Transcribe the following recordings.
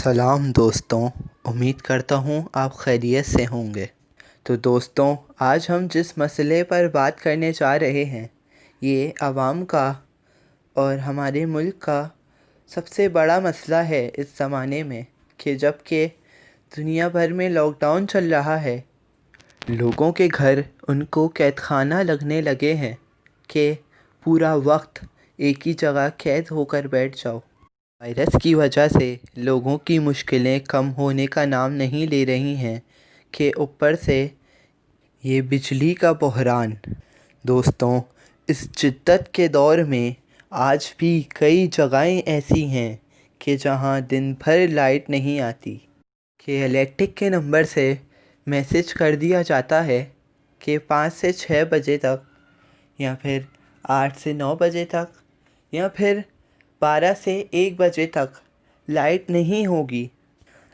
सलाम दोस्तों, उम्मीद करता हूँ आप खैरियत से होंगे। तो दोस्तों, आज हम जिस मसले पर बात करने जा रहे हैं ये आवाम का और हमारे मुल्क का सबसे बड़ा मसला है इस ज़माने में कि जबकि दुनिया भर में लॉकडाउन चल रहा है, लोगों के घर उनको कैदखाना लगने लगे हैं कि पूरा वक्त एक ही जगह कैद होकर बैठ जाओ। वायरस की वजह से लोगों की मुश्किलें कम होने का नाम नहीं ले रही हैं कि ऊपर से ये बिजली का बहरान। दोस्तों, इस शिद्दत के दौर में आज भी कई जगहें ऐसी हैं कि जहां दिन भर लाइट नहीं आती, कि इलेक्ट्रिक के नंबर से मैसेज कर दिया जाता है कि 5 से 6 बजे तक या फिर 8 से 9 बजे तक या फिर 12 से 1 बजे तक लाइट नहीं होगी।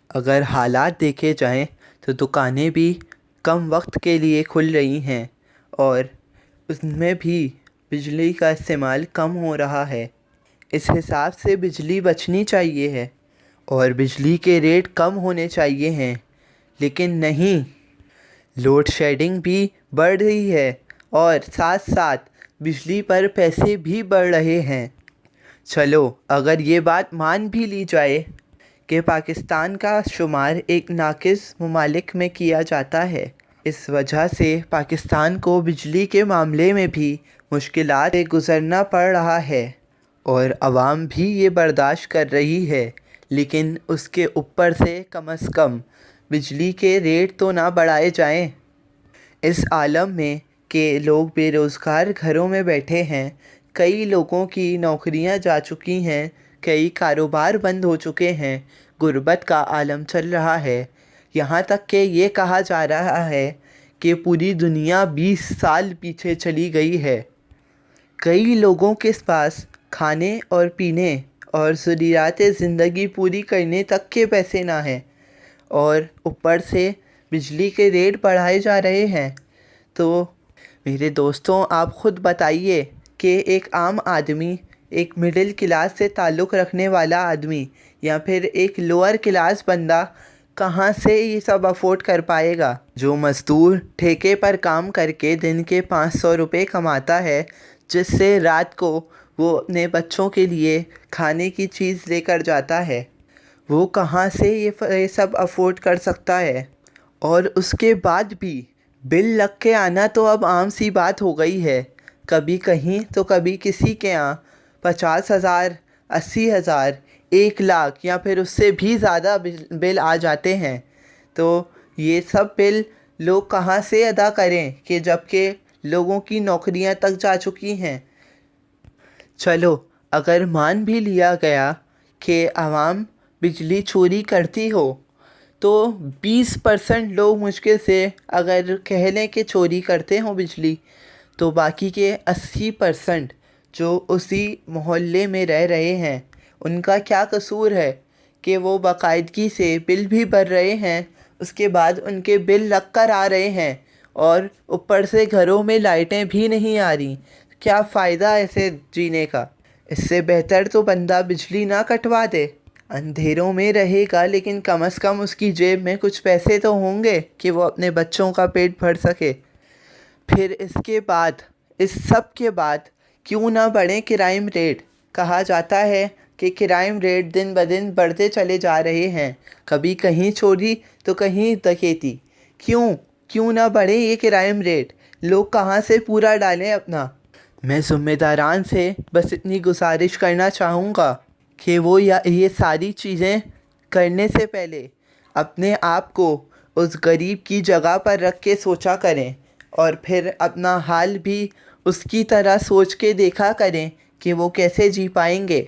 अगर हालात देखे जाएं तो दुकानें भी कम वक्त के लिए खुल रही हैं और उसमें भी बिजली का इस्तेमाल कम हो रहा है। इस हिसाब से बिजली बचनी चाहिए है और बिजली के रेट कम होने चाहिए हैं, लेकिन नहीं, लोड शेडिंग भी बढ़ रही है और साथ साथ बिजली पर पैसे भी बढ़ रहे हैं। चलो, अगर ये बात मान भी ली जाए कि पाकिस्तान का शुमार एक नाक़िस ममालिक में किया जाता है, इस वजह से पाकिस्तान को बिजली के मामले में भी मुश्किलात से गुज़रना पड़ रहा है और आवाम भी ये बर्दाश्त कर रही है, लेकिन उसके ऊपर से कम बिजली के रेट तो ना बढ़ाए जाएं। इस आलम में कि लोग बेरोज़गार घरों में बैठे हैं, कई लोगों की नौकरियां जा चुकी हैं, कई कारोबार बंद हो चुके हैं, गुर्बत का आलम चल रहा है। यहाँ तक कि ये कहा जा रहा है कि पूरी दुनिया 20 साल पीछे चली गई है। कई लोगों के पास खाने और पीने और ज़रूरियात ज़िंदगी पूरी करने तक के पैसे ना हैं और ऊपर से बिजली के रेट बढ़ाए जा रहे हैं। तो मेरे दोस्तों, आप ख़ुद बताइए कि एक आम आदमी, एक मिडिल क्लास से ताल्लुक़ रखने वाला आदमी या फिर एक लोअर क्लास बंदा कहाँ से ये सब अफोर्ड कर पाएगा। जो मज़दूर ठेके पर काम करके दिन के 500 रुपये कमाता है, जिससे रात को वो अपने बच्चों के लिए खाने की चीज़ लेकर जाता है, वो कहाँ से ये सब अफोर्ड कर सकता है। और उसके बाद भी बिल लग के आना तो अब आम सी बात हो गई है। कभी कहीं तो कभी किसी के यहाँ 50,000, 80,000, 1 लाख या फिर उससे भी ज़्यादा बिल आ जाते हैं। तो ये सब बिल लोग कहाँ से अदा करें कि जबकि लोगों की नौकरियां तक जा चुकी हैं। चलो, अगर मान भी लिया गया कि आवाम बिजली चोरी करती हो, तो 20% लोग मुश्किल से अगर कह लें कि चोरी करते हों बिजली, तो बाकी के 80% जो उसी मोहल्ले में रह रहे हैं, उनका क्या कसूर है कि वो बाकायदगी से बिल भी भर रहे हैं, उसके बाद उनके बिल लग कर आ रहे हैं और ऊपर से घरों में लाइटें भी नहीं आ रही। क्या फ़ायदा ऐसे जीने का? इससे बेहतर तो बंदा बिजली ना कटवा दे, अंधेरों में रहेगा, लेकिन कम से कम उसकी जेब में कुछ पैसे तो होंगे कि वो अपने बच्चों का पेट भर सके। फिर इसके बाद, इस सब के बाद क्यों ना बढ़े क्राइम रेट। कहा जाता है कि क्राइम रेट दिन ब दिन बढ़ते चले जा रहे हैं, कभी कहीं चोरी तो कहीं डकैती। क्यों ना बढ़े ये क्राइम रेट? लोग कहाँ से पूरा डालें अपना। मैं ज़िम्मेदारान से बस इतनी गुजारिश करना चाहूँगा कि वो ये सारी चीज़ें करने से पहले अपने आप को उस गरीब की जगह पर रख के सोचा करें और फिर अपना हाल भी उसकी तरह सोच के देखा करें कि वो कैसे जी पाएंगे।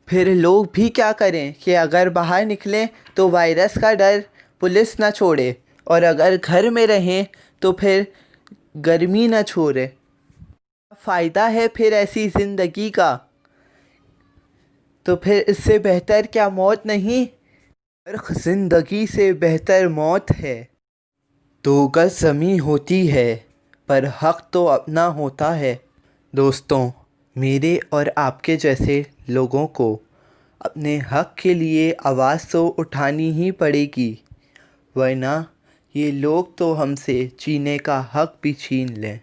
फिर लोग भी क्या करें कि अगर बाहर निकलें तो वायरस का डर पुलिस ना छोड़े, और अगर घर में रहें तो फिर गर्मी ना छोड़े। फ़ायदा है फिर ऐसी ज़िंदगी का? तो फिर इससे बेहतर क्या मौत नहीं? ज़िंदगी से बेहतर मौत है। 2 गज ज़मीं होती है पर हक़ तो अपना होता है। दोस्तों, मेरे और आपके जैसे लोगों को اپنے حق کے لیے آواز تو اٹھانی ہی پڑے گی، ورنہ یہ لوگ تو ہم سے جینے کا حق بھی چھین لیں۔